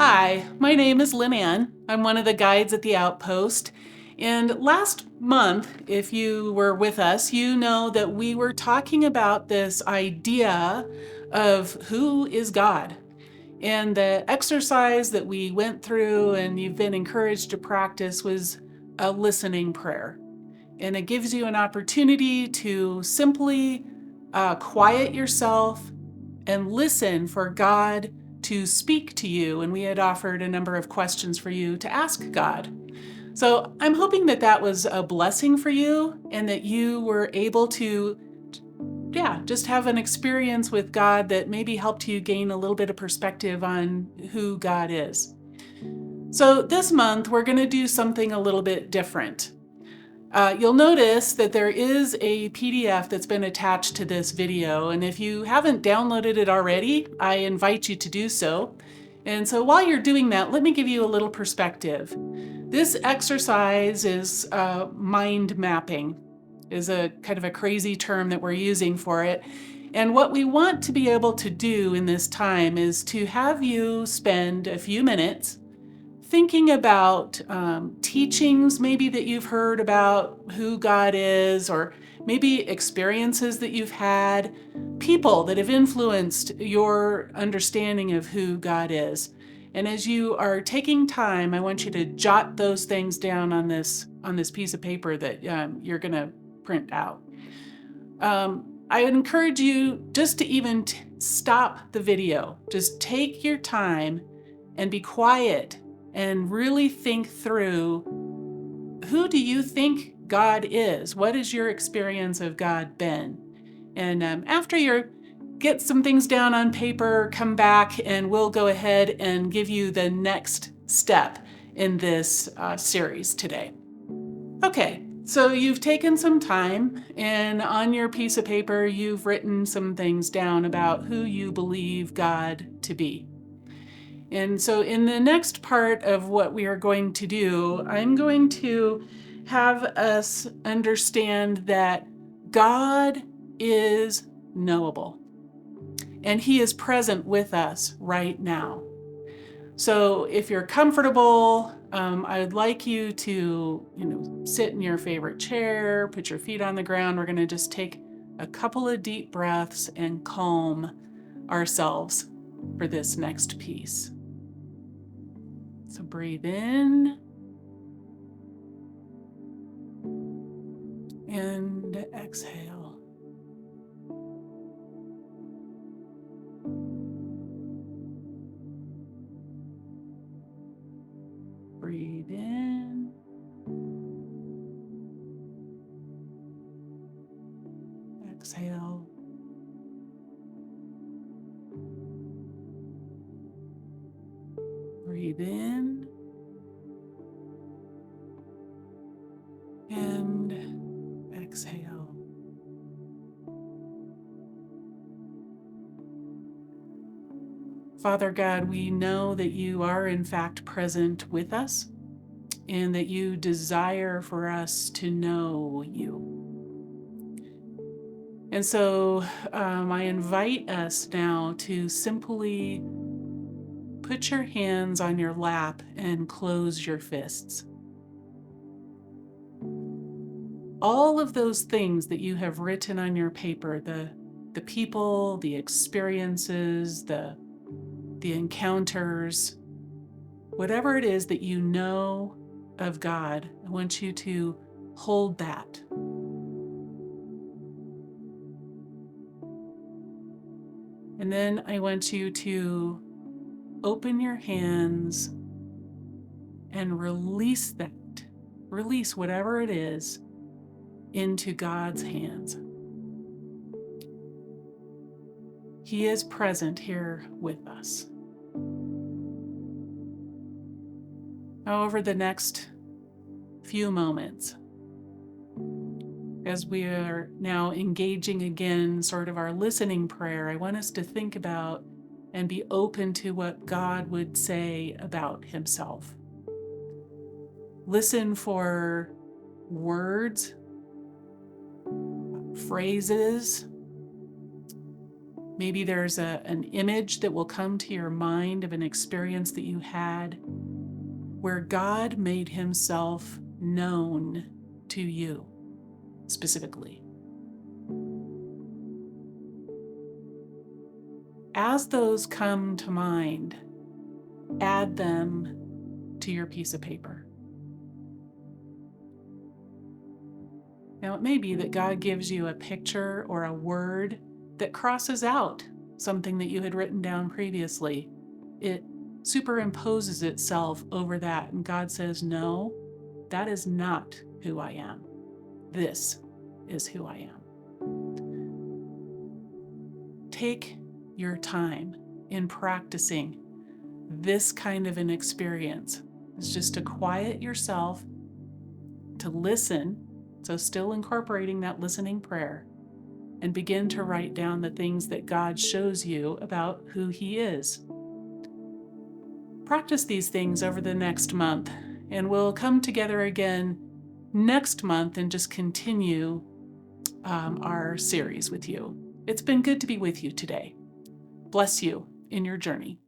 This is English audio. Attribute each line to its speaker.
Speaker 1: Hi, my name is Lynn Ann. I'm one of the guides at the Outpost. And last month, if you were with us, you know that we were talking about this idea of who is God. And the exercise that we went through and you've been encouraged to practice was a listening prayer. And it gives you an opportunity to simply quiet yourself and listen for God to speak to you. And we had offered a number of questions for you to ask God. So I'm hoping that that was a blessing for you and that you were able to, just have an experience with God that maybe helped you gain a little bit of perspective on who God is. So this month, we're going to do something a little bit different. You'll notice that there is a PDF that's been attached to this video, and if you haven't downloaded it already, I invite you to do so. And so while you're doing that, let me give you a little perspective. This exercise is mind mapping, is a kind of a crazy term that we're using for it. And what we want to be able to do in this time is to have you spend a few minutes thinking about teachings maybe that you've heard about who God is, or maybe experiences that you've had, people that have influenced your understanding of who God is. And as you are taking time, I want you to jot those things down on this piece of paper that you're going to print out. I would encourage you just to even stop the video. Just take your time and be quiet and really think through, who do you think God is? What has your experience of God been? And after you get some things down on paper, come back and we'll go ahead and give you the next step in this series today. Okay, so you've taken some time and on your piece of paper, you've written some things down about who you believe God to be. And so in the next part of what we are going to do, I'm going to have us understand that God is knowable and He is present with us right now. So if you're comfortable, I would like you to, sit in your favorite chair, put your feet on the ground. We're going to just take a couple of deep breaths and calm ourselves for this next piece. So breathe in and exhale. Breathe in. Exhale. Breathe in. And exhale. Father God, we know that you are in fact present with us and that you desire for us to know you. And so I invite us now to simply put your hands on your lap and close your fists. All of those things that you have written on your paper, the people, the experiences, the encounters, whatever it is that you know of God, I want you to hold that. And then I want you to open your hands and release that. Release whatever it is into God's hands. He is present here with us. Now, over the next few moments, as we are now engaging again sort of our listening prayer, I want us to think about and be open to what God would say about Himself. Listen for words, phrases, Maybe there's an image that will come to your mind of an experience that you had where God made himself known to you specifically. As those come to mind, add them to your piece of paper. Now, it may be that God gives you a picture or a word that crosses out something that you had written down previously. It superimposes itself over that, and God says, no, that is not who I am. This is who I am. Take your time in practicing this kind of an experience. It's just to quiet yourself, to listen, so still incorporating that listening prayer, and begin to write down the things that God shows you about who he is. Practice these things over the next month, and we'll come together again next month and just continue our series with you. It's been good to be with you today. Bless you in your journey.